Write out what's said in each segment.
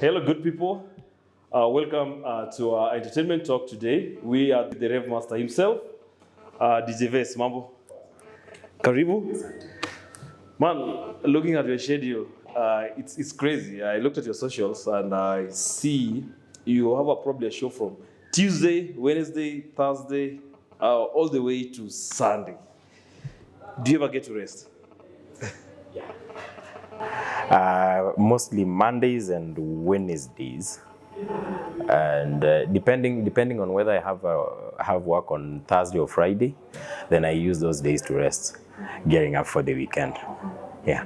Hello, good people. Welcome to our entertainment talk today. We are the Rave master himself, DJ Ves. Mambo. Karibu. Man, looking at your schedule, it's crazy. I looked at your socials and I see you have probably a show from Tuesday, Wednesday, Thursday, all the way to Sunday. Do you ever get to rest? Mostly Mondays and Wednesdays, and depending on whether I have work on Thursday or Friday, then I use those days to rest, gearing up for the weekend. Yeah.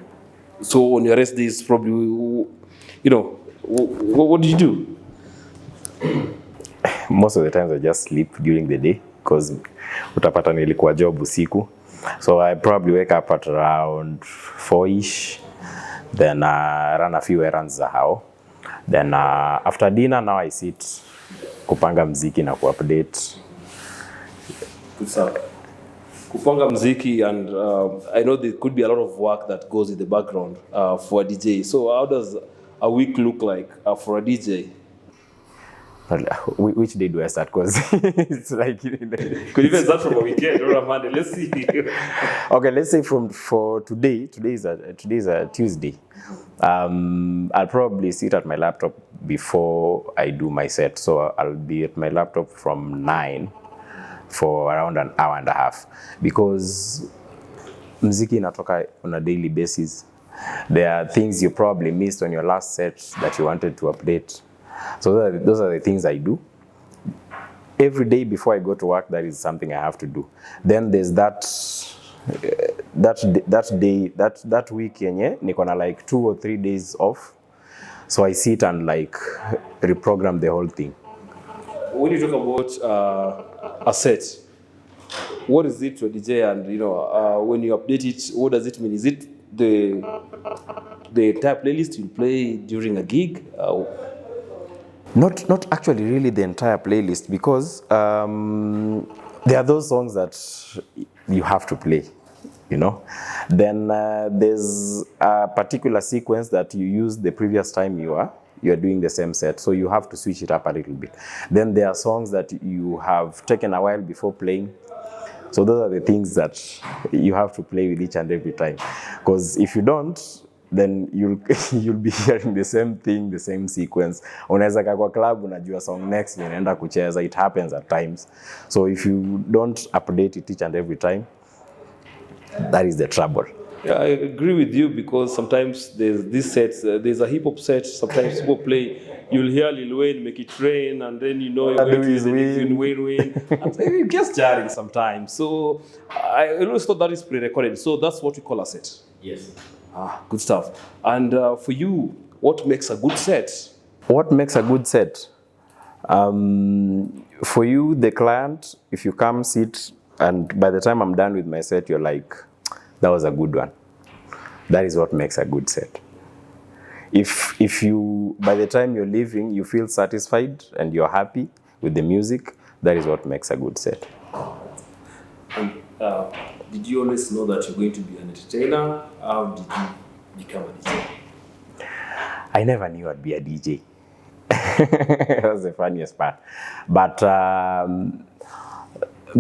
So on your rest days, probably, what do you do? Most of the times I just sleep during the day because utapata nilikuwa job usiku, so I probably wake up at around 4ish. Then run a few errands za hao. Then after dinner now I sit kupanga mziki na kuupdate. Good stuff. Kupanga mziki, and I know there could be a lot of work that goes in the background for a DJ. So how does a week look like for a DJ? Which day do I start? Because it's like could even start from a weekend or a Monday. Let's see. Okay, let's say for today. Today is a Tuesday. I'll probably sit at my laptop before I do my set. So I'll be at my laptop from 9 for around an hour and a half, because mziki inatoka on a daily basis. There are things you probably missed on your last set that you wanted to update. So those are the things I do. Every day before I go to work, that is something I have to do. Then there's that week yenye niko na like 2 or 3 days off. So I sit and like reprogram the whole thing. When you talk about a set, what is it to a DJ, and when you update it, what does it mean? Is it the entire playlist you play during a gig? Not actually really the entire playlist, because there are those songs that you have to play, Then there's a particular sequence that you use the previous time you are doing the same set, so you have to switch it up a little bit. Then there are songs that you have taken a while before playing. So those are the things that you have to play with each and every time, because if you don't, then you'll be hearing the same thing, the same sequence. Unaweza kwa club unajua song next unaenda kucheza. It happens at times. So if you don't update it each and every time, that is the trouble. Yeah, I agree with you, because sometimes there's these sets, there's a hip hop set, sometimes people play, you'll hear Lil Wayne make it rain, and then Wayne. It gets jarring sometimes. So I always thought that is pre-recorded. So that's what we call a set. Yes. Good stuff. And for you, what makes a good set? What makes a good set? For you, the client, if you come sit, and by the time I'm done with my set, you're like, that was a good one. That is what makes a good set. If you, by the time you're leaving, you feel satisfied and you're happy with the music, that is what makes a good set. And, did you always know that you're going to be an entertainer? How did you become a DJ? I never knew I'd be a DJ. That was the funniest part. But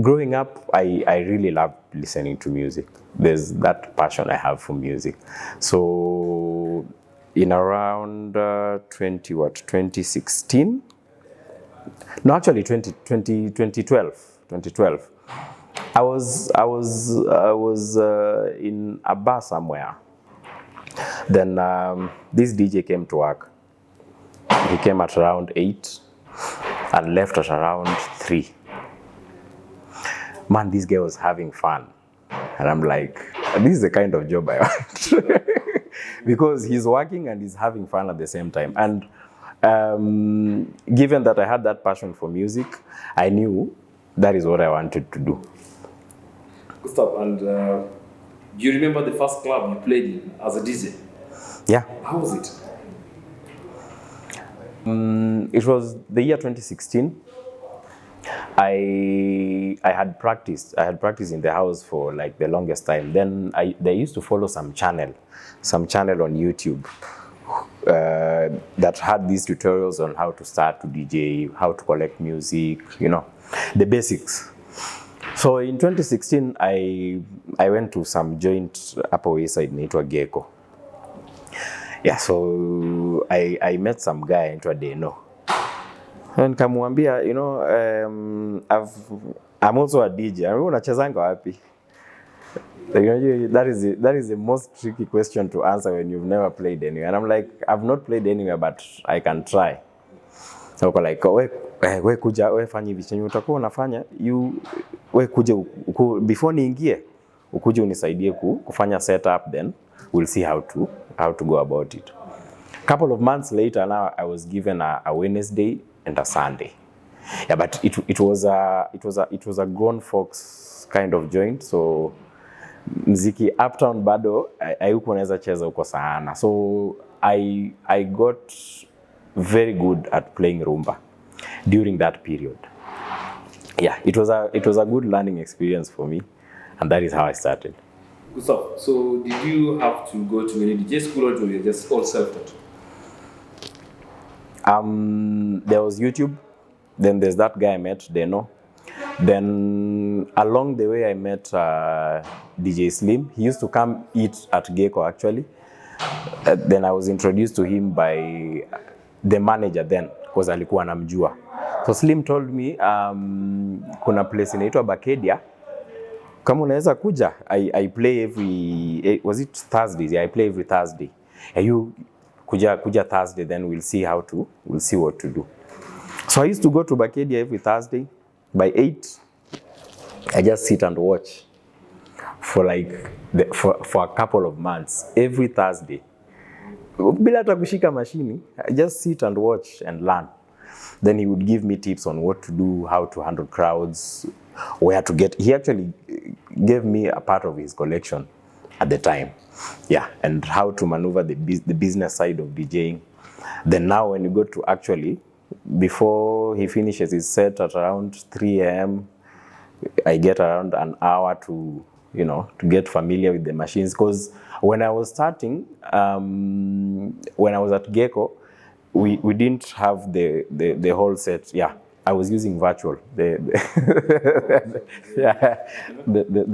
growing up, I really loved listening to music. There's that passion I have for music. So in around 2016? No, actually 2012. I was in a bar somewhere. Then this DJ came to work. He came at around 8 and left at around 3. Man, this guy was having fun. And I'm like, this is the kind of job I want. Because he's working and he's having fun at the same time. And given that I had that passion for music, I knew that is what I wanted to do. Good stuff. And do you remember the first club you played in as a DJ? Yeah. How was it? It was the year 2016. I had practiced in the house for like the longest time. Then they used to follow some channel on YouTube. that had these tutorials on how to start to DJ, how to collect music, you know, the basics. So in 2016, I went to some joint Upper West Side inaitwa Gecko. Yeah, so I met some guy anaitwa Deno. And nikamwambia, you know, I'm also a DJ. Unachezanga wapi? That is the most tricky question to answer when you've never played anywhere. And I'm like, I've not played anywhere, but I can try. So like, we kuja, we fanya hivi chenye utakuwa unafanya, we kuja before niingie, ukuje unisaidie kufanya setup, then we'll see how to go about it. Couple of months later, now I was given a Wednesday and a Sunday. Yeah, but it was a grown folks kind of joint, so mziki uptown bado hayuko naweza cheza huko sana. So I got very good at playing rumba during that period. Yeah, it was a good learning experience for me, and that is how I started. Good stuff. So did you have to go to any DJ school, or were you just all self-taught? There was YouTube, then there's that guy I met, Deno. Then along the way I met DJ Slim. He used to come eat at Gecko actually. Then I was introduced to him by the manager then, because alikuwa anamjua. So Slim told me kuna place inaitwa Bakedia. Kama unaweza kuja, I play every, was it Thursdays? Yeah, I play every Thursday. And you kuja Thursday, then we'll see what to do. So I used to go to Bakedia every Thursday. By 8, I just sit and watch for like for a couple of months every Thursday. Bila hata kushika mashini, I just sit and watch and learn. Then he would give me tips on what to do, how to handle crowds, where to get. He actually gave me a part of his collection at the time. Yeah, and how to maneuver the business side of DJing. Then now when you go to actually, before he finishes his set at around 3 a.m., I get around an hour to get familiar with the machines. Because when I was starting, when I was at Gecko, we didn't have the whole set. Yeah, I was using virtual, the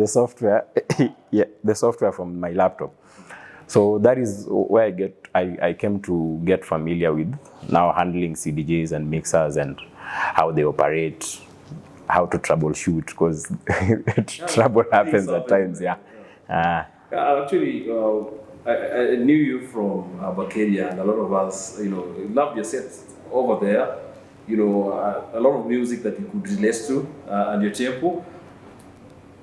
software, yeah, the software from my laptop. So that is where I came to get familiar with now handling CDJs and mixers and how they operate, how to troubleshoot, because trouble happens at times. Yeah. Actually, I knew you from Bakedia, and a lot of us, loved your sets over there. A lot of music that you could relate to and your tempo.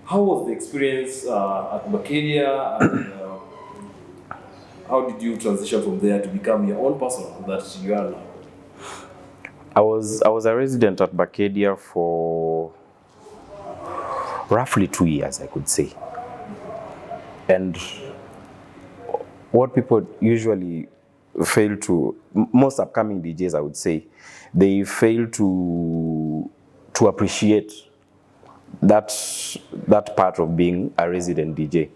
How was the experience at Bakedia? And, how did you transition from there to become your own person that you are now? I was a resident at Bakedia for roughly 2 years, I could say. And what people usually fail to, most upcoming DJs, I would say, they fail to appreciate that part of being a resident DJ.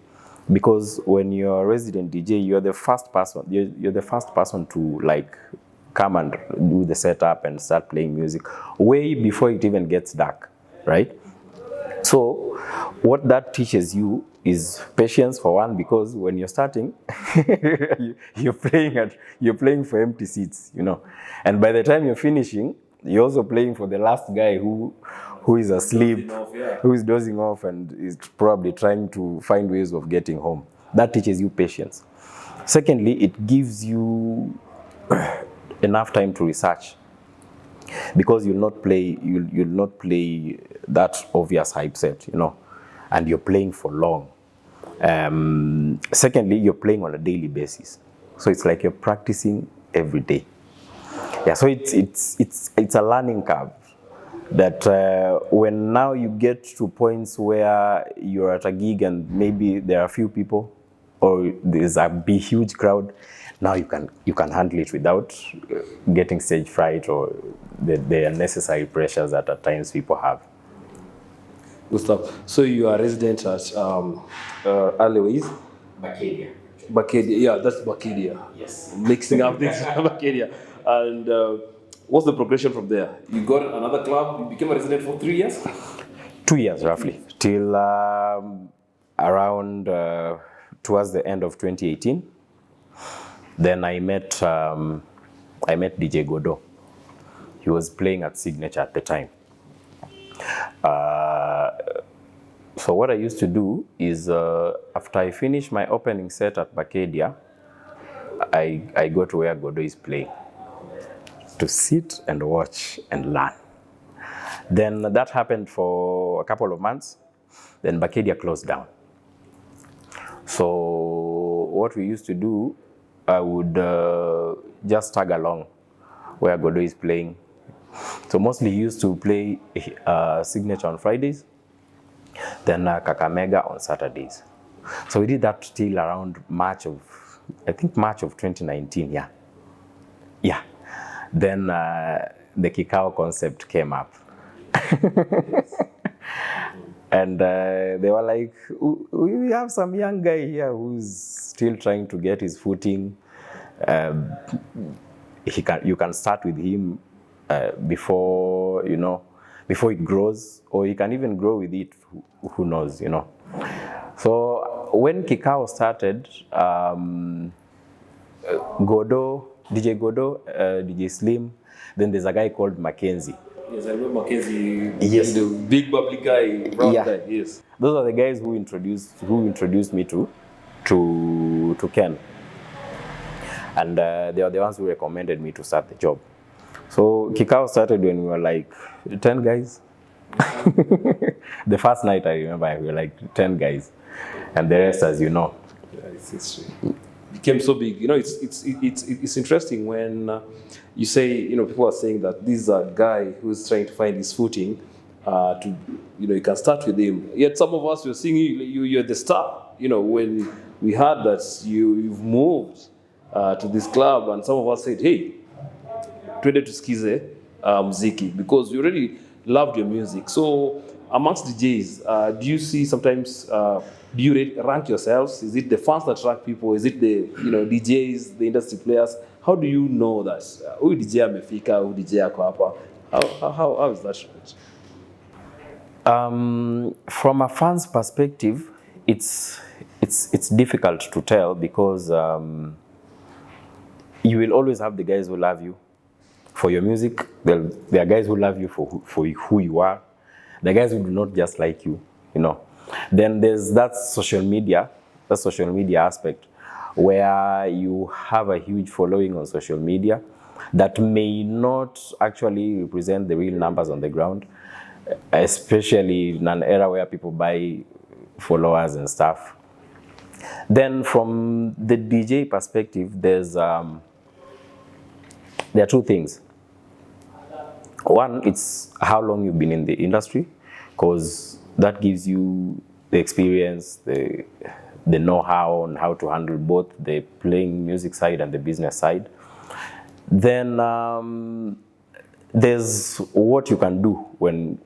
Because when you're a resident DJ, you're the first person to like come and do the setup and start playing music way before it even gets dark, right? So what that teaches you is patience for one, because when you're starting, you're playing for empty seats, and by the time you're finishing, you're also playing for the last guy who is asleep, who is dozing off and is probably trying to find ways of getting home. That teaches you patience. Secondly, it gives you enough time to research, because you'll not play that obvious hype set, and you're playing for long. Secondly, you're playing on a daily basis, so it's like you're practicing every day. Yeah, so it's a learning curve that when now you get to points where you're at a gig and maybe there are a few people or there's a big huge crowd, now you can handle it without getting stage fright or the unnecessary pressures that at times people have. Good stuff. So you are a resident at Earlyways? Bakedia. Bacadia, yeah, that's Bacadia. Yes. Mixing up things, Bacadia. And what's the progression from there? You got another club, you became a resident for 3 years? 2 years roughly, till around towards the end of 2018. Then I met DJ Godot. He was playing at Signature at the time. So what I used to do is after I finish my opening set at Bacadia, I go to where Godot is playing to sit and watch and learn. Then that happened for a couple of months. Then Bacadia closed down. So what we used to do, I would just tag along where Godot is playing. So mostly he used to play Signature on Fridays, then Kakamega on Saturdays. So we did that till around March of 2019, yeah. Yeah. Then the Kikao concept came up. And they were like, we have some young guy here who's still trying to get his footing. You can start with him before it grows, or he can even grow with it, who knows, So when Kikao started, Godot, DJ Godot, DJ Slim, then there's a guy called Mackenzie. Yes, I remember Mackenzie. Yes. The big bubbly guy, brown guy. Yes. Those are the guys who introduced me to Ken, and they are the ones who recommended me to start the job. So Kikao started when we were like 10 guys. The first night I remember we were like 10 guys, and the rest, as you know. Yeah, it's became so big. It's interesting when you say, people are saying that this is a guy who's trying to find his footing. You can start with him. Yet some of us were seeing you're the star. When we heard that you've moved to this club, and some of us said, hey, twende tusikize muziki, because we already loved your music. So amongst DJs, do you see sometimes, do you rank yourselves? Is it the fans that rank people? Is it the DJs, the industry players? How do you know that? Who DJ amefika, who DJ ako hapa? How is that right? From a fan's perspective, it's difficult to tell, because you will always have the guys who love you for your music. There are guys who love you for who you are. The guys who do not just like you, Then there's that social media aspect, where you have a huge following on social media that may not actually represent the real numbers on the ground, especially in an era where people buy followers and stuff. Then from the DJ perspective, there are two things. One, it's how long you've been in the industry, because that gives you the experience, the know-how on how to handle both the playing music side and the business side. Then there's what you can do when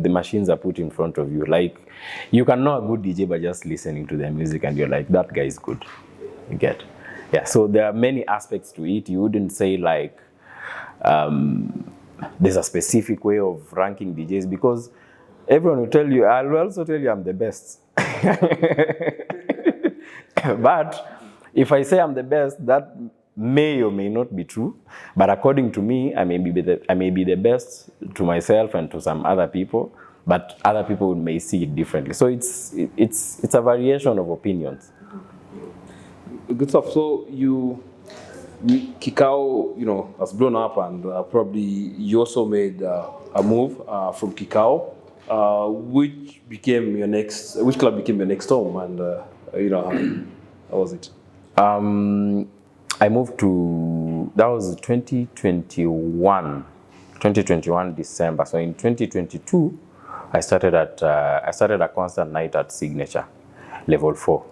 the machines are put in front of you. Like, you can know a good DJ by just listening to their music, and you're like, that guy is good. You get? Yeah. So there are many aspects to it. You wouldn't say like there's a specific way of ranking DJs, because everyone will tell you, I'll also tell you I'm the best. But if I say I'm the best, that may or may not be true. But according to me, I may be the best to myself and to some other people, but other people may see it differently. So it's a variation of opinions. Good stuff. So Kikao, has blown up, and probably you also made a move from Kikao. Which club became your next home, and how was it? I moved to, that was 2021 December. So in 2022, I started a constant night at Signature, level 4,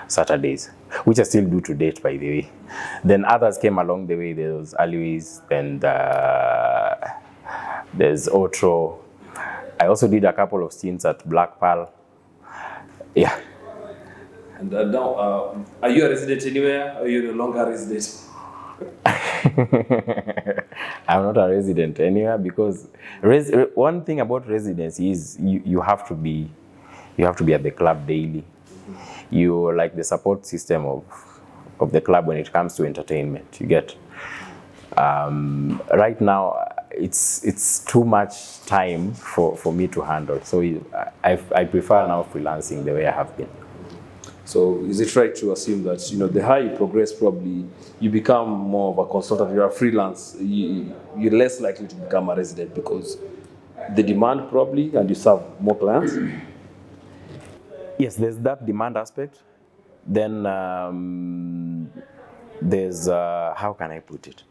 Saturdays, which I still do to date, by the way. Then others came along the way. There was Alois, and there's Otro. I also did a couple of stints at Black Pearl. Yeah. And now, are you a resident anywhere, or are you no longer a resident? I'm not a resident anywhere because one thing about residency is you have to be at the club daily. You're like the support system of the club when it comes to entertainment. You get. Right now, it's too much time for me to handle. So I prefer now freelancing the way I have been. So is it right to assume that the higher you progress, probably you become more of a consultant, you're a freelance, you're less likely to become a resident because the demand probably, and you serve more clients? Yes, there's that demand aspect. Then there's how can I put it?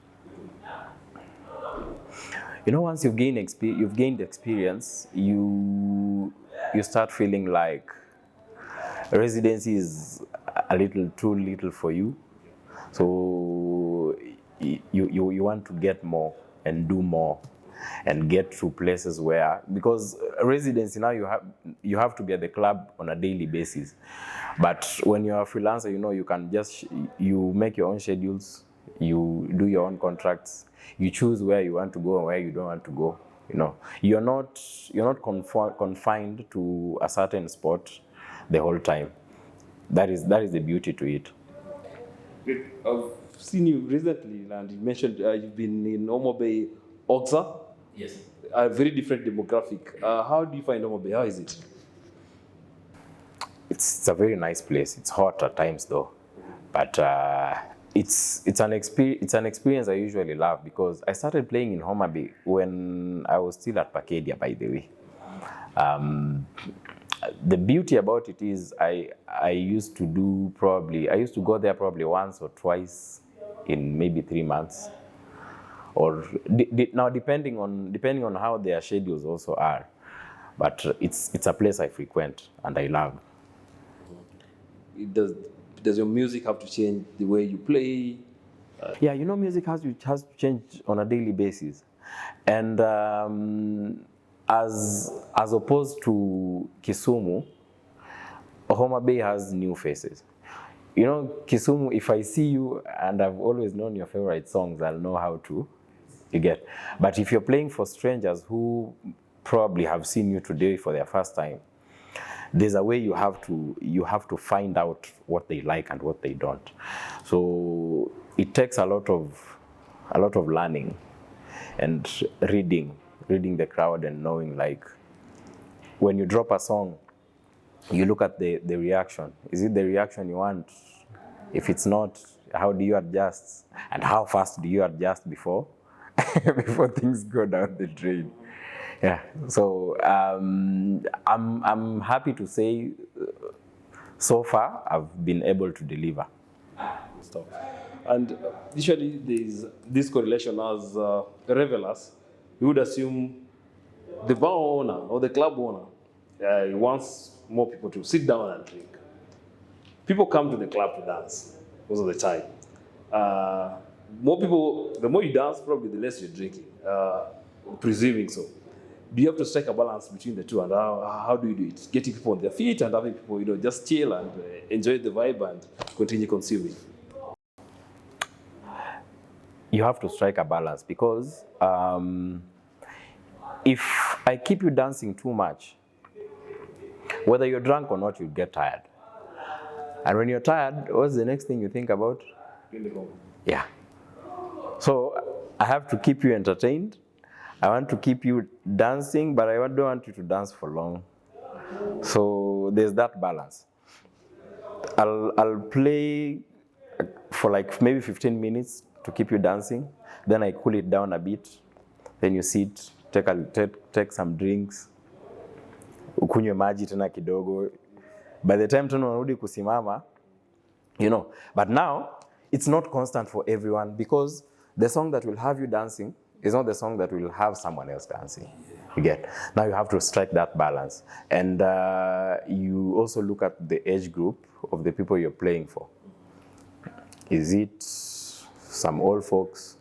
Once you've gained experience, you start feeling like residency is a little too little for you. So you want to get more and do more and get to places where, because residency now you have to be at the club on a daily basis. But when you're a freelancer, you can just you make your own schedules, you do your own contracts, you choose where you want to go and where you don't want to go. You're not confined to a certain spot the whole time. That is the beauty to it. I've seen you recently, and you mentioned you've been in Omo Bay, Oxa. Yes. A very different demographic. How do you find Omo Bay? How is it? It's a very nice place. It's hot at times though, but it's an experience I usually love because I started playing in Homa Bay when I was still at Pacadia, by the way. The beauty about it is I used to go there probably once or twice in maybe 3 months, or now depending on how their schedules also are. But it's a place I frequent and I love. Does your music have to change the way you play? Yeah, music has to change on a daily basis, and as opposed to Kisumu, Homa Bay has new faces. Kisumu, if I see you and I've always known your favorite songs, I'll know how to. You get. But if you're playing for strangers who probably have seen you today for their first time, there's a way you have to find out what they like and what they don't. So it takes a lot of learning and reading the crowd and knowing, like, when you drop a song, you look at the reaction. Is it the reaction you want? If it's not, how do you adjust? And how fast do you adjust before things go down the drain? Yeah. So I'm happy to say, so far I've been able to deliver. Stuff. And usually there's this correlation as revelers. You would assume the bar owner or the club owner wants more people to sit down and drink. People come to the club to dance most of the time. More people, the more you dance, probably the less you're drinking, presuming so. Do you have to strike a balance between the two, and how do you do it? Getting people on their feet and having people, just chill and enjoy the vibe and continue consuming. You have to strike a balance because if I keep you dancing too much, whether you're drunk or not, you get tired. And when you're tired, what's the next thing you think about? Yeah. So I have to keep you entertained. I want to keep you dancing, but I don't want you to dance for long. So there's that balance. I'll play for like maybe 15 minutes to keep you dancing. Then I cool it down a bit. Then you sit, take some drinks, ukunywe maji tena kidogo. By the time tena unarudi kusimama, But now it's not constant for everyone, because the song that will have you dancing is not the song that will have someone else dancing. You get. Now you have to strike that balance, and you also look at the age group of the people you're playing for. Is it some old folks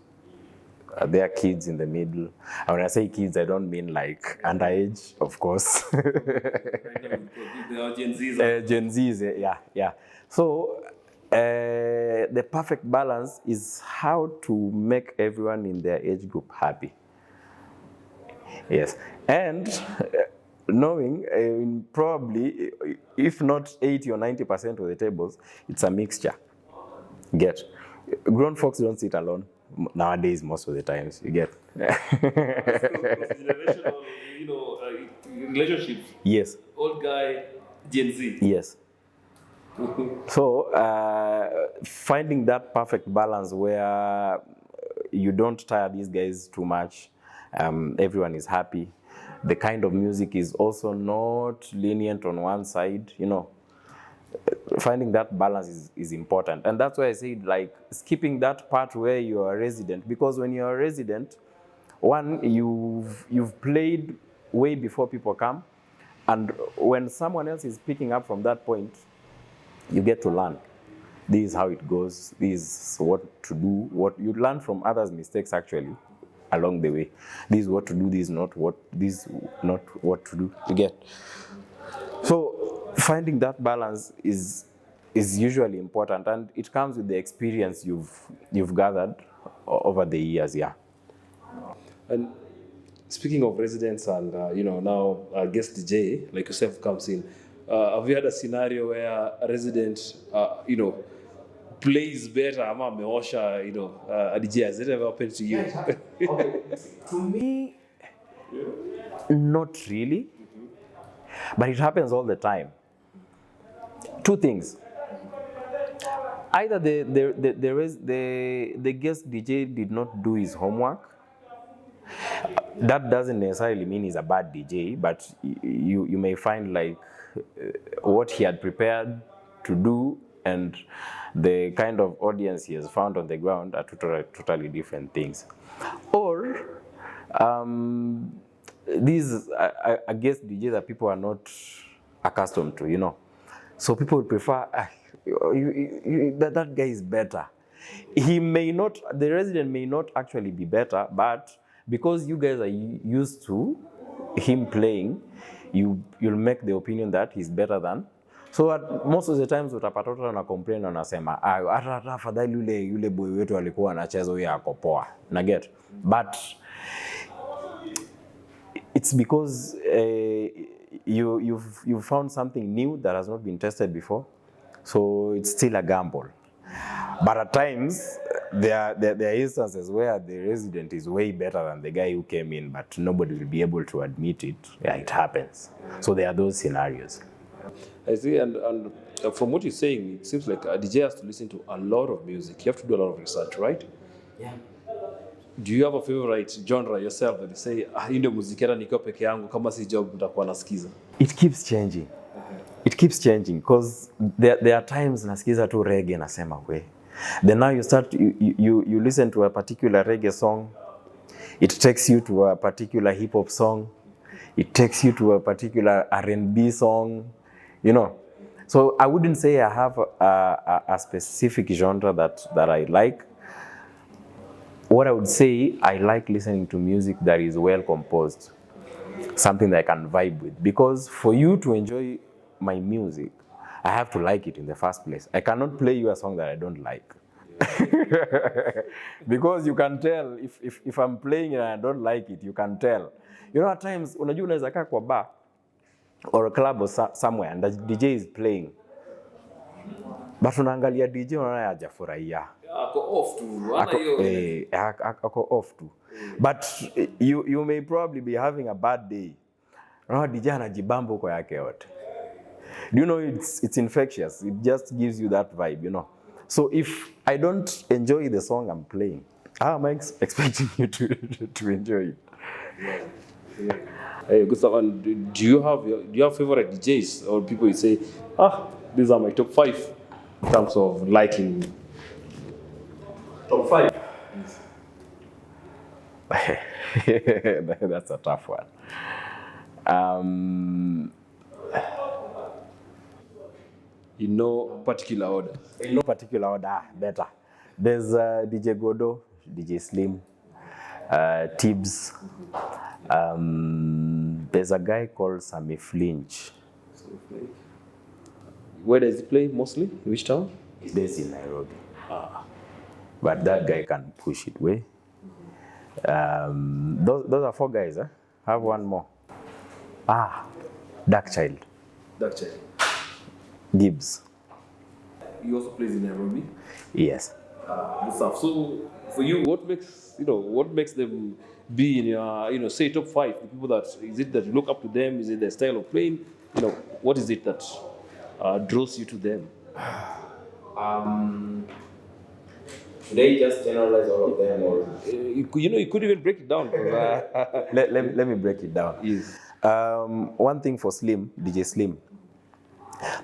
There are kids in the middle. And when I say kids, I don't mean like underage, of course. They are Gen Zs. Gen Zs, yeah. So the perfect balance is how to make everyone in their age group happy. Yes, and knowing probably, if not 80 or 90% of the tables, it's a mixture. Get grown folks don't sit alone nowadays. Most of the times, you get. Generational, relationships. Yes. Old guy, Gen Z. Yes. So finding that perfect balance where you don't tire these guys too much, everyone is happy. The kind of music is also not lenient on one side, Finding that balance is important. And that's why I said, like, skipping that part where you are a resident, because when you're a resident, one, you've played way before people come, and when someone else is picking up from that point, you get to learn. This is how it goes. This is what to do. What you learn from others' mistakes actually along the way. This is what to do. This is not what to do. You get. So finding that balance is usually important, and it comes with the experience you've gathered over the years. Yeah. And speaking of residents and now guest DJ like yourself comes in, have you had a scenario where a resident plays better ama ameosha a DJ? Has it ever happened to you? Okay. To me, not really, but it happens all the time. Two things. Either the guest DJ did not do his homework. That doesn't necessarily mean he's a bad DJ, but you may find like what he had prepared to do and the kind of audience he has found on the ground are totally different things. Or these I guess DJs that people are not accustomed to, So people would prefer, that guy is better. He may not, the resident may not actually be better, but because you guys are used to him playing, you'll make the opinion that he's better than. So most of the times utapata watu wana complain wanasema hata afadhali yule boy wetu alikuwa anacheza huyo ako poa. Na get. But it's because you've found something new that has not been tested before. So it's still a gamble. But at times, there are instances where the resident is way better than the guy who came in, but nobody will be able to admit it. Yeah, it happens. So there are those scenarios. I see, and from what you're saying, it seems like a DJ has to listen to a lot of music. You have to do a lot of research, right? Yeah. Do you have a favorite genre yourself that you say, hii ndio muziki hata nikiwa peke yangu kama si job nitakuwa nasikiza? It keeps changing. It keeps changing because there are times nasikiza tu reggae nasema we. Then now you start you listen to a particular reggae song, it takes you to a particular hip hop song, it takes you to a particular R&B song, So I wouldn't say I have a specific genre that I like. What I would say, I like listening to music that is well composed, something that I can vibe with. Because for you to enjoy my music, I have to like it in the first place. I cannot play you a song that I don't like. Because you can tell if I'm playing it and I don't like it, you can tell. At times, unajua unaweza kaa kwa bar or a club or somewhere and the DJ is playing. But unaangalia DJ unaona hajafurahia. Ako off tu. Ako off tu. But you may probably be having a bad day. DJ anajibamba huko yake yote. Do you know it's infectious? It just gives you that vibe, So if I don't enjoy the song I'm playing, how am I expecting you to enjoy it? Yeah. Hey, good stuff. And do you have favorite DJs or people you say, these are my top 5 in terms of liking? Top 5. That's a tough one. In no particular order. In no particular order, better. There's DJ Godo, DJ Slim, Tibbs. There's a guy called Sammy Flinch. Where does he play mostly? Which town? He's based in Nairobi. But that guy can push it way. Those are 4 guys. Have one more. Darkchild. Darkchild. Gibbs. He also plays in Nairobi. Yes. Good stuff. So for you, what makes them be in your say top 5? The people that is it that you look up to them? Is it their style of playing? What is it that draws you to them? Should I just generalize all of them, or You could even break it down. let me break it down. Yes. One thing for Slim, DJ Slim,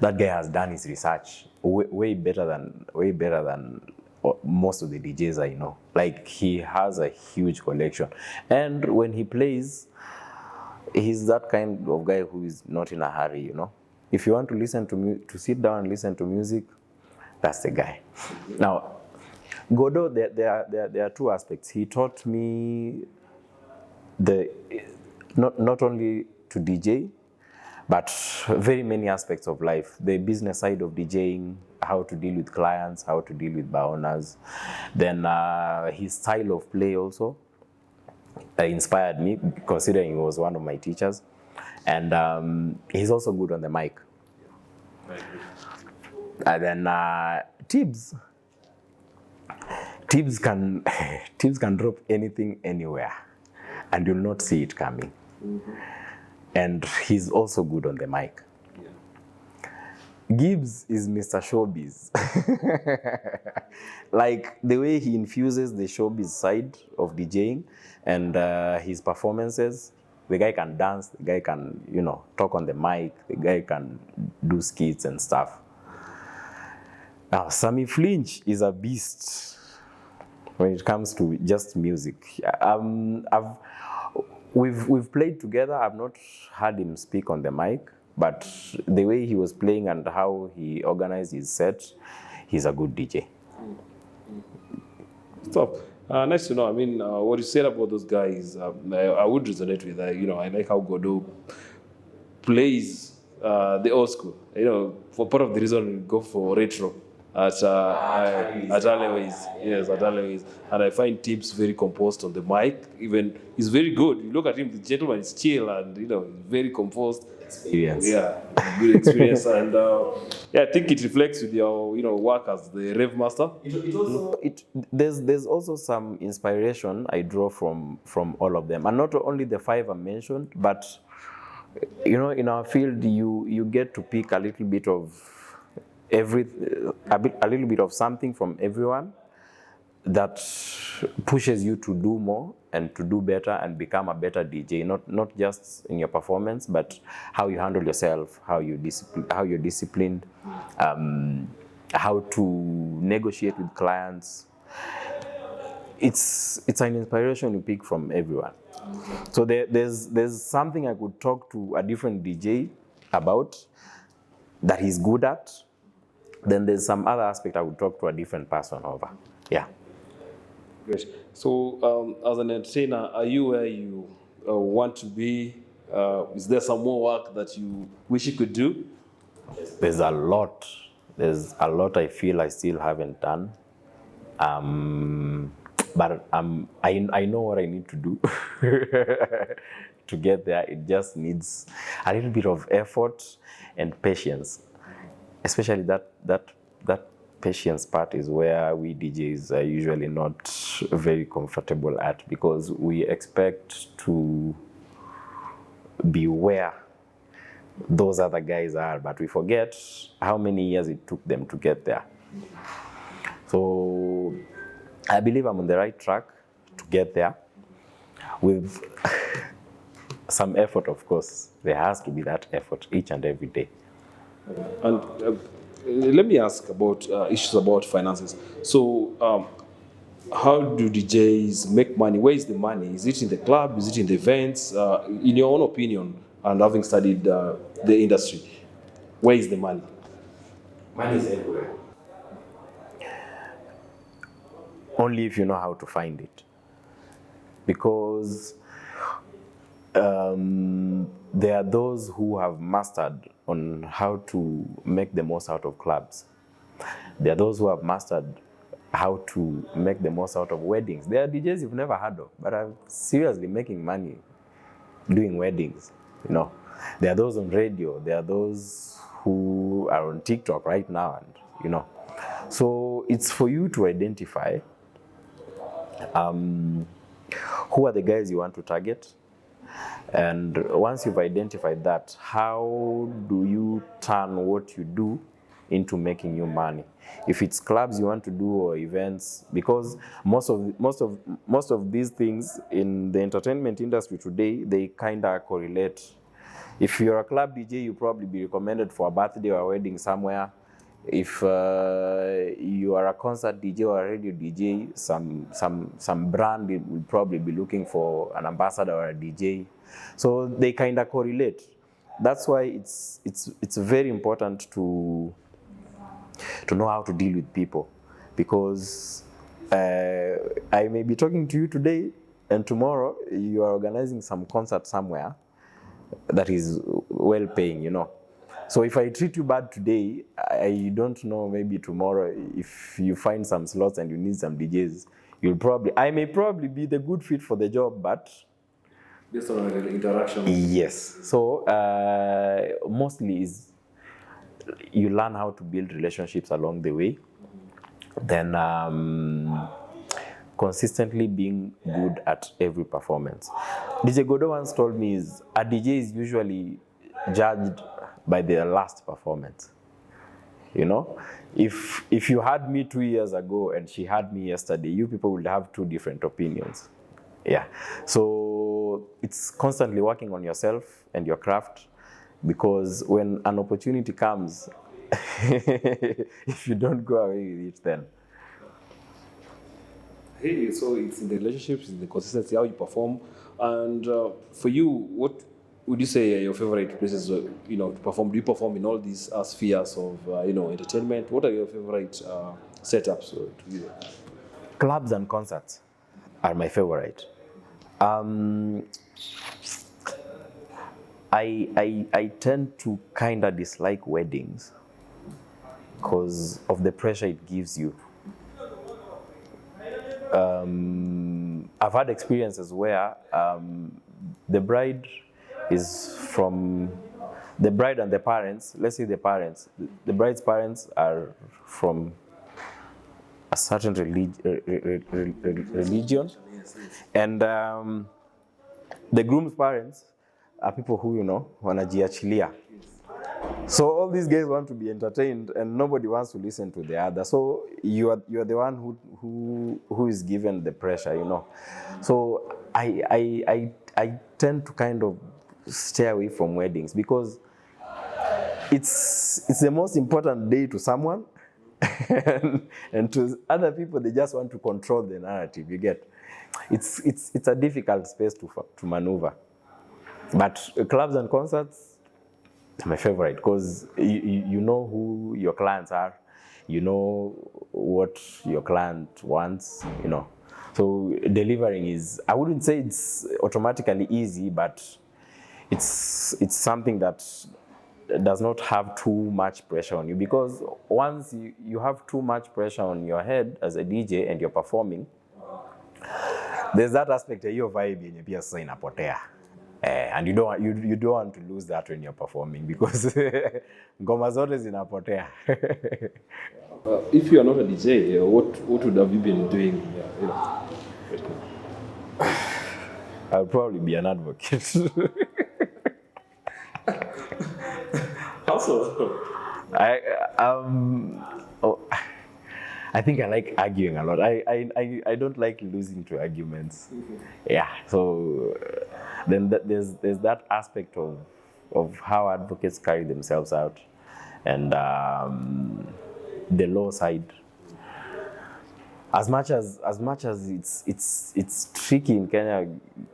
that guy has done his research way better than most of the DJs I know. Like, he has a huge collection, and when he plays, he's that kind of guy who is not in a hurry. If you want to listen to sit down and listen to music, that's the guy. Now, Godo, there are 2 aspects. He taught me not only to DJ, but very many aspects of life. The business side of DJing, how to deal with clients, how to deal with bar owners. Then his style of play also inspired me, considering he was one of my teachers. And he's also good on the mic. And then Tibbs can drop anything anywhere, and you'll not see it coming. And he's also good on the mic. Gibbs is Mr. Showbiz. Like, the way he infuses the showbiz side of DJing and his performances, the guy can dance, the guy can, talk on the mic, the guy can do skits and stuff. Now, Sammy Flinch is a beast when it comes to just music. We've played together. I've not heard him speak on the mic, but the way he was playing and how he organized his set, he's a good DJ. Stop. Nice to know. I mean, what you said about those guys, I would resonate with that. I like how Godo plays the old school. For part of the reason we go for retro at Aleways. Yes, at Aleways. And I find Tibbs very composed on the mic. Even he's very good. You look at him, the gentleman is chill and very composed. Experience. Yeah, good experience. And I think it reflects with your work as the Rave master. There's also some inspiration I draw from all of them, and not only the 5 I mentioned, but in our field you get to pick a little bit of a little bit of something from everyone that pushes you to do more and to do better and become a better DJ, not just in your performance, but how you handle yourself, how you're disciplined, how to negotiate with clients. It's an inspiration you pick from everyone. So there's something I could talk to a different DJ about that he's good at. Then there's some other aspect I would talk to a different person over. Yeah. Great. So, as an entertainer, are you where you want to be? Is there some more work that you wish you could do? There's a lot. I feel I still haven't done. But I know what I need to do to get there. It just needs a little bit of effort and patience. Especially that patience part is where we DJs are usually not very comfortable at, because we expect to be where those other guys are, but we forget how many years it took them to get there. So I believe I'm on the right track to get there with some effort, of course. There has to be that effort each and every day. And let me ask about issues about finances. So, how do DJs make money? Where is the money? Is it in the club? Is it in the events? In your own opinion, and having studied the industry, where is the money? Money is everywhere. Only if you know how to find it. because there are those who have mastered on how to make the most out of clubs. There are those who have mastered how to make the most out of weddings. There are DJs you've never heard of, but are seriously making money doing weddings, you know. There are those on radio, there are those who are on TikTok right now, and you know. So it's for you to identify who are the guys you want to target. And once you've identified that, how do you turn what you do into making you money? If it's clubs you want to do or events, because most of these things in the entertainment industry today, they kind of correlate. If you're a club DJ, you'll probably be recommended for a birthday or a wedding somewhere. If you are a concert DJ or a radio DJ, some brand will probably be looking for an ambassador or a DJ. So they kind of correlate. That's why it's very important to know how to deal with people, because I may be talking to you today, and tomorrow you are organizing some concert somewhere that is well paying, you know. So if I treat you bad today, I don't know, maybe tomorrow if you find some slots and you need some DJs, I may probably be the good fit for the job, but based on our interaction. Yes. So mostly is you learn how to build relationships along the way. Then consistently being good at every performance. DJ Godo once told me is a DJ is usually judged by their last performance. You know, if you had me 2 years ago and she had me yesterday, you people would have two different opinions. Yeah. So it's constantly working on yourself and your craft, because when an opportunity comes, if you don't go away with it, then. Hey, so it's in the relationships, in the consistency, how you perform. And for you, what would you say are your favorite places, to perform? Do you perform in all these spheres of, entertainment? What are your favorite setups to do? Clubs and concerts are my favorite. I tend to kind of dislike weddings because of the pressure it gives you. I've had experiences where the bride and the parents, let's say the parents, the bride's parents are from a certain religion, and the groom's parents are people who, wanajiachilia. So all these guys want to be entertained, and nobody wants to listen to the other. So you are the one who is given the pressure, So I tend to kind of stay away from weddings, because it's the most important day to someone, and to other people they just want to control the narrative. You get, it's a difficult space to maneuver. But clubs and concerts are my favorite, because you know who your clients are, you know what your client wants, So delivering is, I wouldn't say it's automatically easy, but it's something that does not have too much pressure on you, because once you have too much pressure on your head as a DJ and you're performing, there's that aspect of your vibe yenye pia sasa inapotea. And you don't want to lose that when you're performing, because ngoma zote zinapotea. If you are not a DJ, what would have you been doing? I'll probably be an advocate. Also, I think I like arguing a lot. I don't like losing to arguments. Yeah. So then there's that aspect of how advocates carry themselves out, and the law side. As much as it's tricky in Kenya,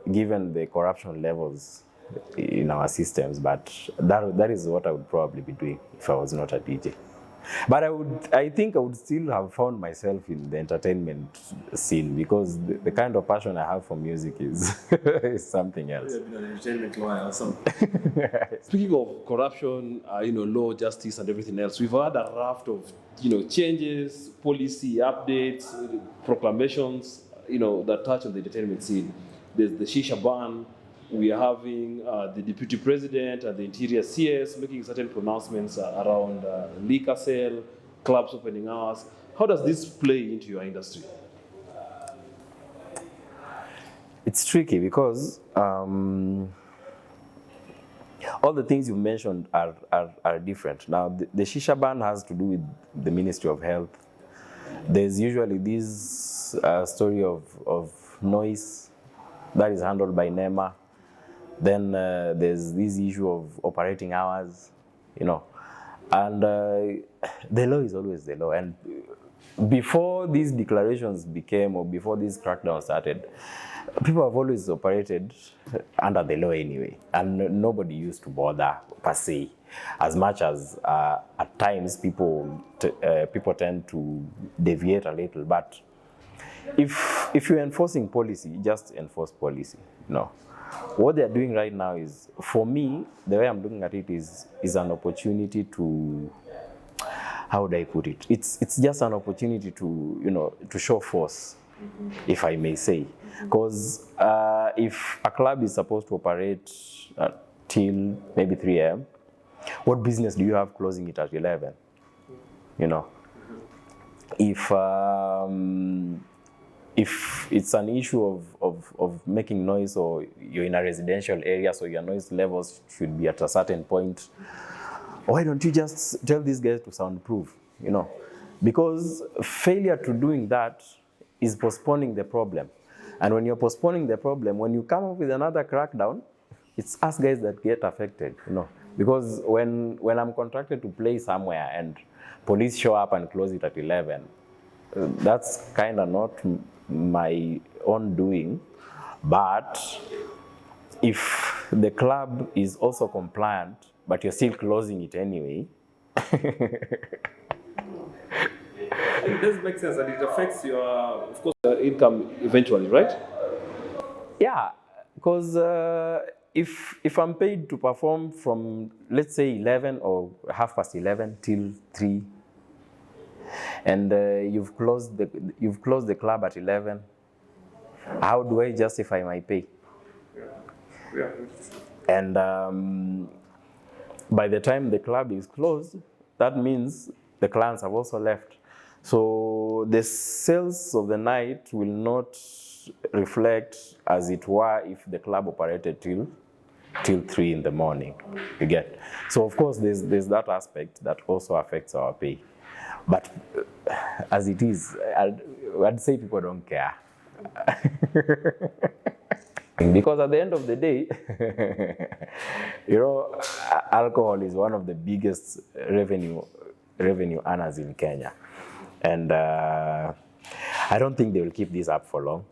given the corruption levels in our systems, but that is what I would probably be doing if I was not a DJ. But I think I would still have found myself in the entertainment scene because the kind of passion I have for music is, is something else. You've been an entertainment lawyer or something. Speaking of corruption, law, justice, and everything else, we've had a raft of, changes, policy updates, proclamations, that touch on the entertainment scene. There's the shisha ban. We are having the deputy president and the interior CS making certain pronouncements around liquor sale, clubs opening hours. How does this play into your industry? It's tricky because all the things you mentioned are different. Now, the shisha ban has to do with the Ministry of Health. There's usually this story of noise that is handled by NEMA. Then there's this issue of operating hours, and the law is always the law. And before these declarations became, or before this crackdown started, people have always operated under the law anyway, and nobody used to bother per se, as much as at times people tend to deviate a little. But if you're enforcing policy, just enforce policy. What they're doing right now is, for me, the way I'm looking at it is an opportunity to, how would I put it? It's just an opportunity to, to show force, if I may say. Because if a club is supposed to operate till maybe 3 a.m., what business do you have closing it at 11? If it's an issue of making noise, or you're in a residential area, so your noise levels should be at a certain point, why don't you just tell these guys to soundproof, Because failure to doing that is postponing the problem. And when you're postponing the problem, when you come up with another crackdown, it's us guys that get affected, Because when I'm contracted to play somewhere and police show up and close it at 11, that's kind of not my own doing. But if the club is also compliant, but you're still closing it anyway, it does make sense, and it affects of course, your income eventually, right? Yeah, because if I'm paid to perform from, let's say, 11 or 11:30 till 3, and you've closed the club at 11, how do I justify my pay? Yeah. And by the time the club is closed, that means the clients have also left. So the sales of the night will not reflect as it were if the club operated till 3 in the morning. You get? So of course there's that aspect that also affects our pay. But as it is, I'd say people don't care. Because at the end of the day, alcohol is one of the biggest revenue earners in Kenya. And I don't think they will keep this up for long.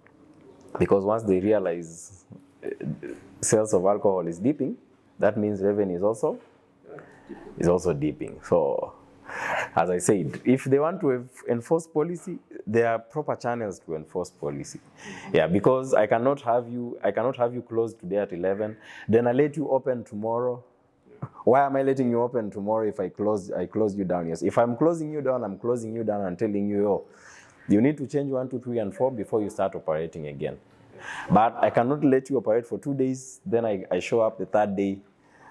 Because once they realize sales of alcohol is dipping, that means revenue is also dipping. So, as I said, if they want to enforce policy, there are proper channels to enforce policy. Yeah, because I cannot have you close today at 11, then I let you open tomorrow. Why am I letting you open tomorrow if I close you down? Yes, if I'm closing you down, I'm closing you down and telling you, you need to change 1, 2, 3, and 4 before you start operating again. But I cannot let you operate for 2 days, then I show up the 3rd day,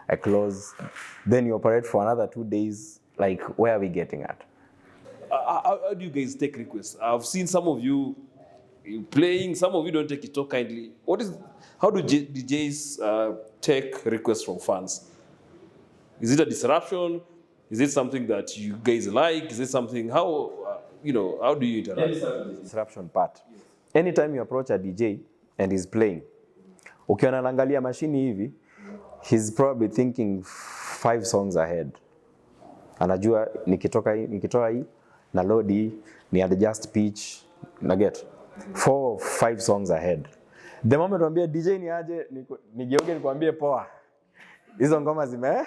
I close, then you operate for another 2 days. Like, where are we getting at? How do you guys take requests? I've seen some of you playing, some of you don't take it so kindly. How do DJs take requests from fans? Is it a disruption? Is it something that you guys like? Is it something, how do you interact? The disruption part. Yes. Anytime you approach a DJ and he's playing, ukiona anaangalia machine hivi, he's probably thinking 5 songs ahead. Anajua nikitoa hii na load hii ni adjust pitch na get 4 or 5 songs ahead. The moment uambie DJ ni aje nigeuke nikwambie poa. Hizo ngoma zime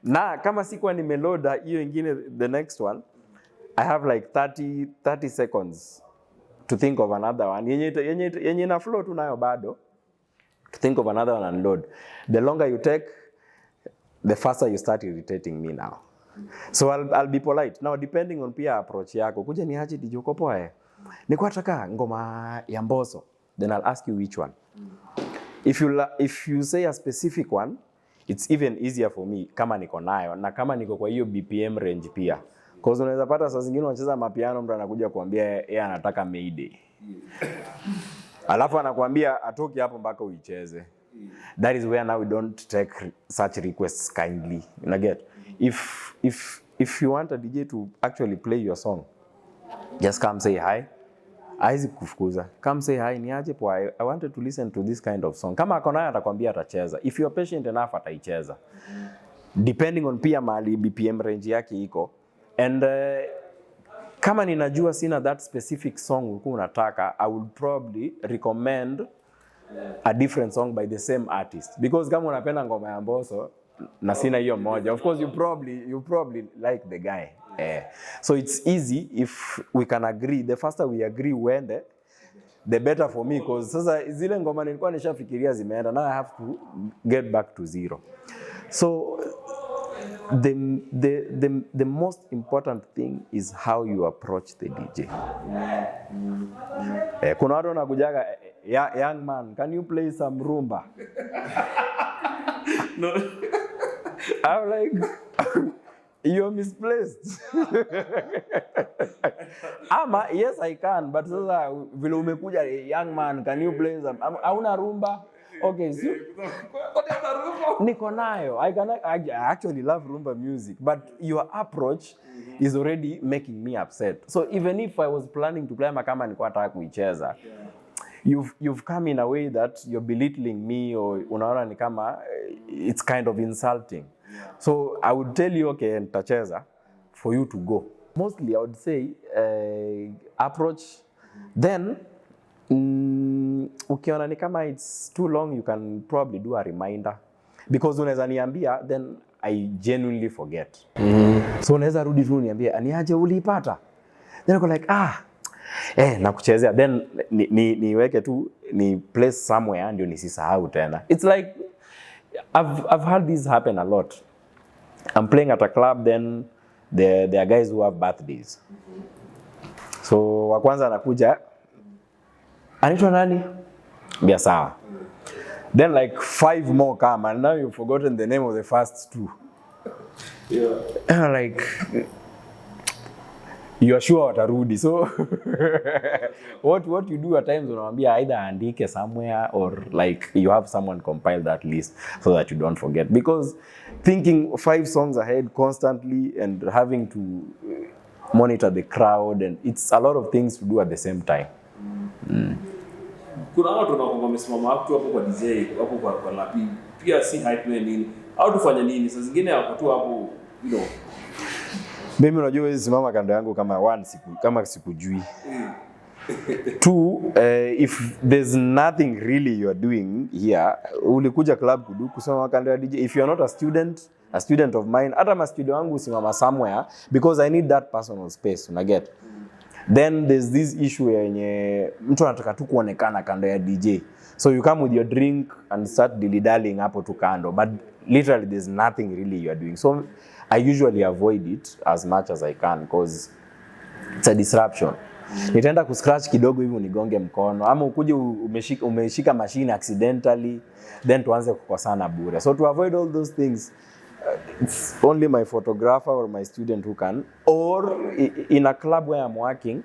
na kama sikuwa nimeload hiyo ingine, the next one I have like 30 seconds to think of another one yenye na flow tu nayo bado, to think of another one and load. The longer you take, the faster you start irritating me now. So I'll be polite. Now depending on pia approach yako. Kuja ni aje DJ uko poa Nikuwa nataka ngoma ya Mbosso. Then I'll ask you which one. If you say a specific one, it's even easier for me kama niko nayo na kama niko kwa hiyo BPM range pia. Cause unaweza pata saa zingine unacheza mapiano mtu anakuja kuambia yeye anataka Mayday. Alafu anakuambia atoki hapo mpaka uicheze. That is where now we don't take such requests kindly. You get? If you want a DJ to actually play your song, just come say hi. Aizi kufukuza. Come say hi, ni aje poa, I wanted to listen to this kind of song. Kama akona atakwambia atacheza. If you are patient enough ataicheza. Depending on pia mahali BPM range yake iko. And kama ninajua sina that specific song ulikuwa unataka, I would probably recommend a different song by the same artist. Because kama unapenda ngoma ya Mbosso na sina hiyo moja, of course you probably like the guy. So it's easy if we can agree. The faster we agree when the better for me, because sasa zile ngoma nilikuwa nishafikiria zimeenda, now I have to get back to zero. So the most important thing is how you approach the DJ. Kuna watu wanakujaga, young man, can you play some rumba? No. I'm like, you're misplaced. Yes, I can, but sasa vile umekuja, young man, can you play some? Hauna rumba? Okay, so niko nayo. I actually love rumba music, but your approach is already making me upset. So even if I was planning to play kama nilikuwa nataka kuicheza, you've come in a way that you're belittling me, or unaona ni kama it's kind of insulting. So I would tell you, okay, nitacheza for you to go. Mostly I would say approach. Then ukiona ni kama it's too long, you can probably do a reminder. Because unaweza niambia, then I genuinely forget. So unaweza rudi tu niambie, aniaje uliipata? Then I go like, nakuchezea. Then niweke tu, ni place somewhere ndio nisisahau tena. It's like, I've had this happen a lot. I'm playing at a club, then there are guys who have birthdays. So wa kwanza anakuja, anaitwa nani? Bia sawa. Then like 5 more come, and now you've forgotten the name of the first 2. Yeah. Like, you are sure watarudi. So what you do at times, unamwambia either andike somewhere, or like you have someone compile that list so that you don't forget. Because thinking 5 songs ahead constantly and having to monitor the crowd, and it's a lot of things to do at the same time. Kuna watu wanakuwa wamesimama hapo kwa DJ, hapo kwa lapi. Pia si hype nini. Au tufanye nini? Sasa zingine hapo tu hapo, you know. Mimi unajua hizi simama kando yangu kama sikujui. 2, if there's nothing really you are doing here, ulikuja club kusema kando ya DJ. If you are not a student of mine, hata ma studio wangu simama somewhere, because I need that personal space, una get. Then there's this issue yenye mtu anataka tu kuonekana kando ya DJ. So you come with your drink and start dilly-dallying hapo tu kando, but literally there's nothing really you are doing. So I usually avoid it as much as I can, because it's a disruption. Nitaenda kuscratch kidogo hivi unigonge mkono, ama ukuje umeshika machine accidentally, then tuanze kukosana bure. So to avoid all those things, it's only my photographer or my student who can, or in a club where I'm working,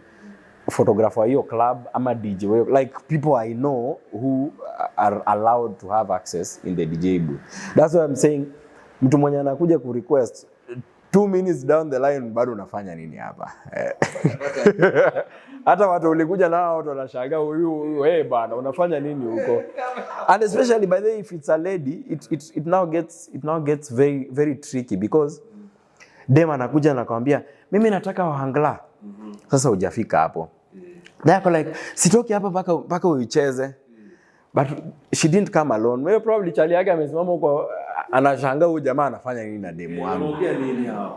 photographer hiyo club ama DJ, like people I know who are allowed to have access in the DJ booth. That's why I'm saying, mtu mwenye anakuja ku request 2 minutes down the line, bado unafanya nini hapa? Hata watu ulikuja nao watu wanashangaa, huyu bana unafanya nini huko? And especially by the way, if it's a lady, it now gets very very tricky, because dem anakuja anakuambia mimi nataka wahangla. Sasa hujafika hapo. They're like, sitoki hapa mpaka uicheze. But she didn't come alone. Maybe probably chali yake amesimama huko anashangaa huyu jamaa anafanya nini na demu wangu.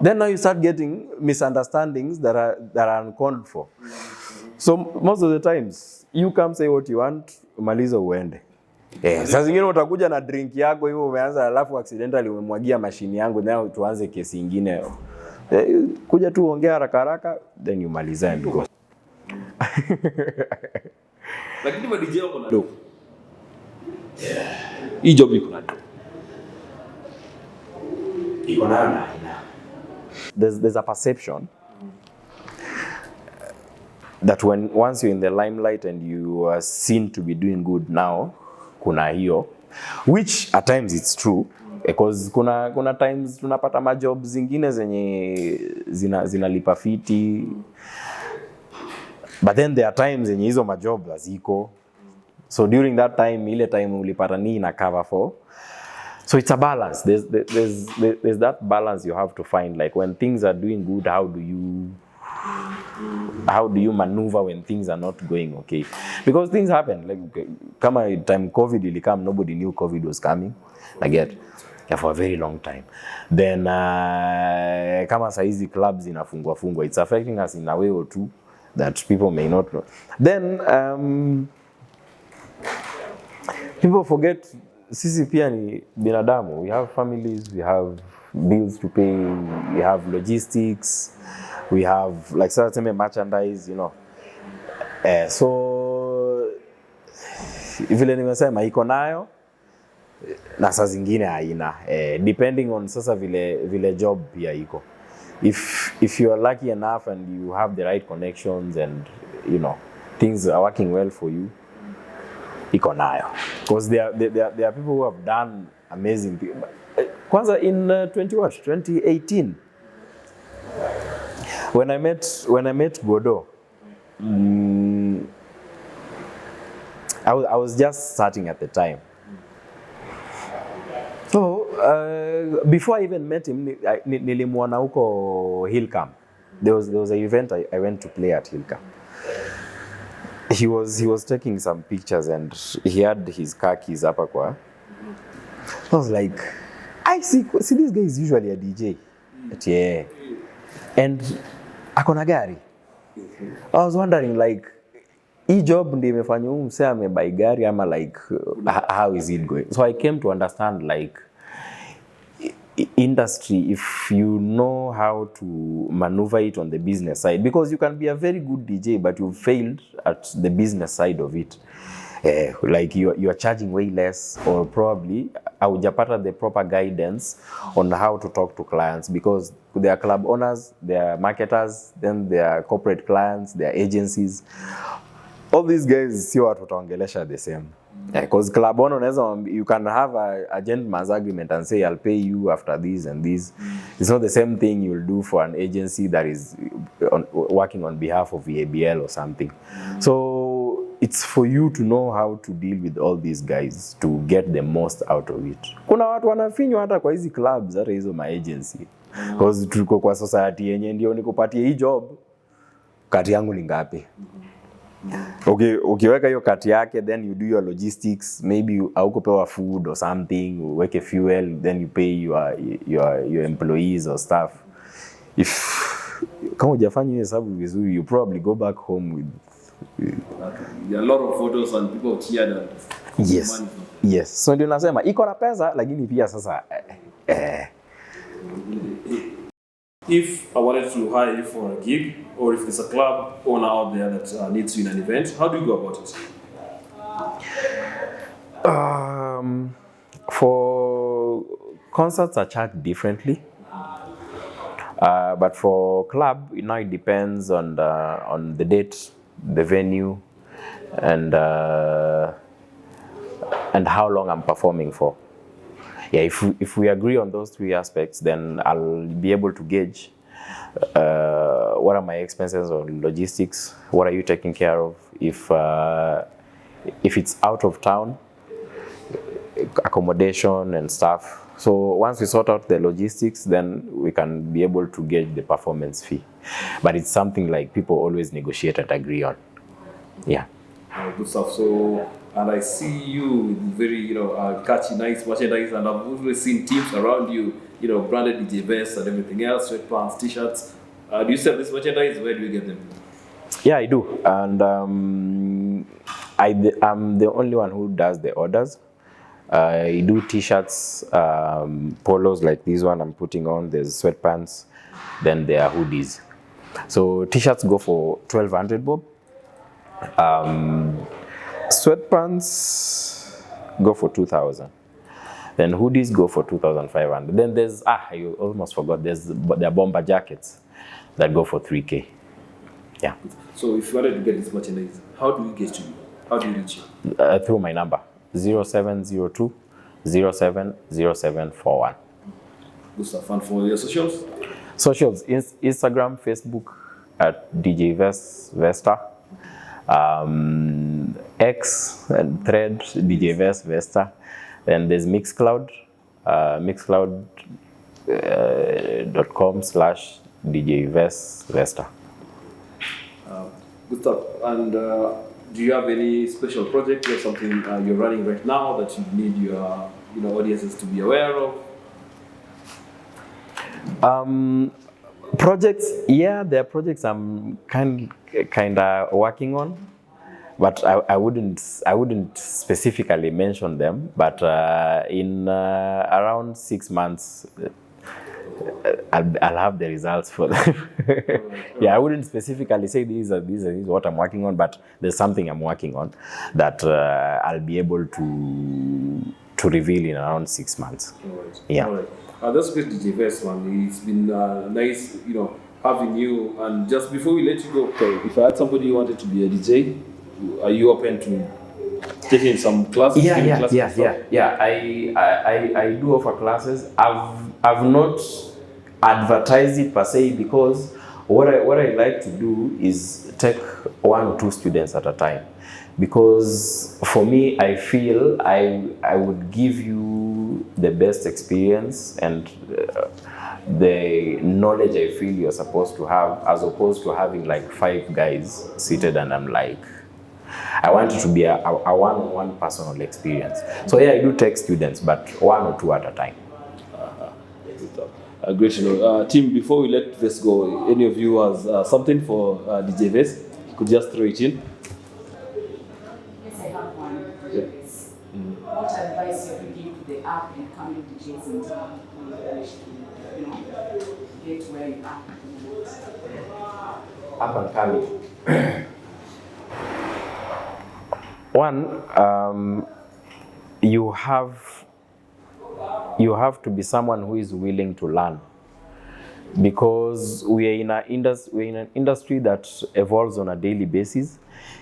Then now you start getting misunderstandings that are uncalled for. So most of the times you come say what you want, maliza uende. Sasa zingine utakuja na drink yako hivyo umeanza alafu accidentally umemwagia mashini yangu na tuanze kesi nyingine. Kuja tu ongea haraka haraka then you maliza and go. Lakini ma DJ wako na do. Hii job iko na do. Iko na. There's a perception that once you're in the limelight and you are seen to be doing good now, kuna hiyo, which at times it's true because kuna times tunapata majob zingine zenye zinalipa fiti, but then there are times zenye hizo majob haziko, so during that time ile time ulipata nini na cover for. So it's a balance. There's that balance you have to find. Like when things are doing good, how do you maneuver when things are not going okay? Because things happen. Like kama time COVID will come, nobody knew COVID was coming. I get for a very long time. Then kama saizi clubs inafungwa, it's affecting us in a way or two that people may not know. Then people forget sisi pia ni binadamu. We have families, we have bills to pay, we have logistics, we have like certain merchandise, you know. So vile nimesema iko nayo na saa zingine haina, depending on sasa vile job pia iko. If you are lucky enough and you have the right connections and you know things are working well for you, iko nayo. Because there are people who have done amazing things. Kwanza in 2018 when I met Godot, I was just starting at the time. So before I even met him, nilimwona huko Hillcamp. There was an event I went to play at Hillcamp. He was taking some pictures and he had his car keys up kwa. I was like, I see this guy is usually a DJ. But yeah. And akona gari. I was wondering like hii job ndiye imefanya huyu msee amebuy gari ama like how is it going? So I came to understand like industry, if you know how to maneuver it on the business side, because you can be a very good DJ but you failed at the business side of it, like you are charging way less, or probably haujapata the proper guidance on how to talk to clients, because they are club owners, they are marketers, then they are corporate clients, they are agencies. All these guys sio watu wataongelesha the same. Because club owner you can have a gentleman's agreement and say I'll pay you after this and this. It's not the same thing you'll do for an agency that is working on behalf of ABL or something. So it's for you to know how to deal with all these guys to get the most out of it. Kuna watu wanafinywa hata kwa hizi clubs hata hizo agency. Because tuko kwa society yenye ndio nikupatie hii job, kati yangu ni ngapi? Okay, ukiweka hiyo kati yake, then you do your logistics, maybe haukupewa food or something, uweke fuel, then you pay your employees or staff. If kama hujafanya hiyo hesabu vizuri, you probably go back home with a lot of photos and people cheered and yes. Yes. So ndio nasema iko na pesa lakini pia sasa If I wanted to hire you for a gig, or if there's a club owner out there that needs you in an event, how do you go about it? For concerts, I charge differently. But for club, it depends on the date, the venue, and how long I'm performing for. Yeah, if we agree on those three aspects, then I'll be able to gauge what are my expenses on logistics, what are you taking care of, if it's out of town, accommodation and stuff. So once we sort out the logistics, then we can be able to gauge the performance fee. But it's something like people always negotiate and agree on. Yeah. Good stuff. So and I see you with very, catchy, nice merchandise, and I've always seen teams around you, branded DJ Ves and everything else, sweatpants, t-shirts. Do you sell this merchandise? Where do you get them? Yeah, I do, and I'm the only one who does the orders. I do t-shirts, polos like this one I'm putting on. There's sweatpants, then there are hoodies. So t-shirts go for 1,200 bob. Sweatpants go for 2,000. Then hoodies go for 2,500. Then there's you almost forgot. There are bomber jackets that go for 3K. Yeah. So if you wanted to get this merchandise, how do you get to you? How do you reach you? Through my number 0702 070741. Good stuff. And for your socials? Socials, Instagram, Facebook at DJ Ves Vesta. X and Thread, DJ Ves Vesta. Then there's Mixcloud, mixcloud.com/DJ Ves Vesta. Good stuff. And do you have any special project or something you're running right now that you need your audiences to be aware of? Projects, yeah, there are projects I'm kind of working on, but I wouldn't specifically mention them. But in around 6 months, I'll have the results for them. Yeah, I wouldn't specifically say these are what I'm working on, but there's something I'm working on that I'll be able to reveal in around 6 months. All right. Yeah. All right. That's great, DJ Ves, man. It's been nice, having you. And just before we let you go, if I had somebody who wanted to be a DJ, are you open to taking some classes? Yeah. I do offer classes. I've not advertised it per se, because what I like to do is take 1 or 2 students at a time, because for me, I feel I would give you the best experience and the knowledge I feel you're supposed to have, as opposed to having like 5 guys seated and I'm like, I want it to be a one-on-one personal experience. So yeah, I do take students, but 1 or 2 at a time. Great to know. Team, before we let Ves go, any of you has something for DJ Ves? You could just throw it in. Yes, I have one. Yes. What advice would you give to the up and coming DJs in town who wish to, get where you are? Up and coming. One, you have to be someone who is willing to learn, because we are in an industry that evolves on a daily basis,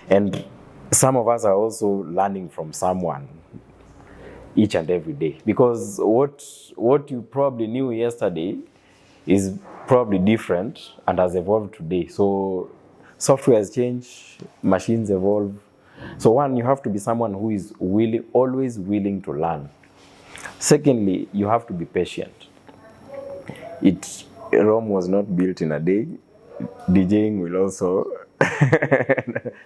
and some of us are also learning from someone each and every day, because what you probably knew yesterday is probably different and has evolved today. So software has changed, machines evolve. So one, you have to be someone who is always willing to learn. Secondly, you have to be patient. Rome was not built in a day. DJing will also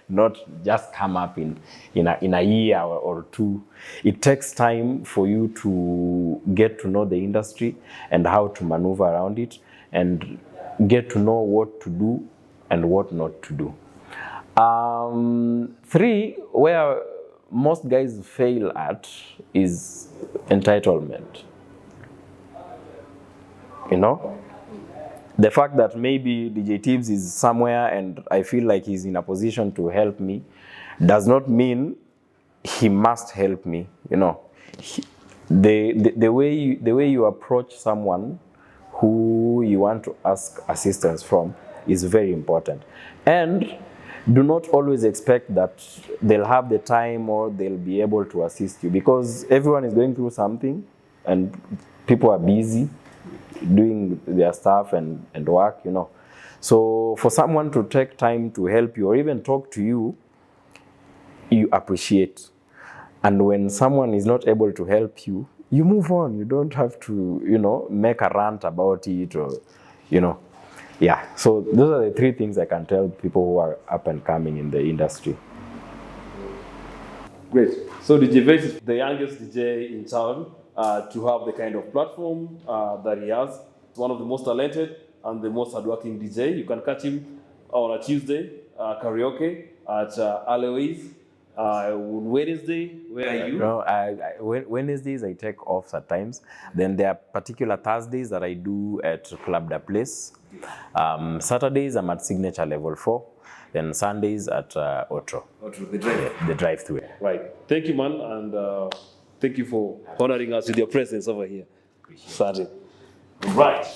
not just come up in a year or 2. It takes time for you to get to know the industry and how to maneuver around it, and get to know what to do and what not to do. 3, where most guys fail at, is entitlement. The fact that maybe DJ Tibbs is somewhere and I feel like he's in a position to help me does not mean he must help me. The way you approach someone who you want to ask assistance from is very important. And do not always expect that they'll have the time or they'll be able to assist you, because everyone is going through something and people are busy doing their stuff and work, So for someone to take time to help you or even talk to you, you appreciate. And when someone is not able to help you, you move on. You don't have to, make a rant about it or, Yeah, so those are the 3 things I can tell people who are up and coming in the industry. Great. So DJ Ves is the youngest DJ in town to have the kind of platform that he has. He's one of the most talented and the most hardworking DJ. You can catch him on a Tuesday, karaoke at Alois. Wednesday, where are you? No, Wednesdays I take off at times. Then there are particular Thursdays that I do at Club Da Place. Saturdays I'm at Signature Level 4. Then Sundays at Otro. Otro, the drive. The drive-through. Right. Thank you, man, and thank you for honoring us with your presence over here. Appreciate it. Right.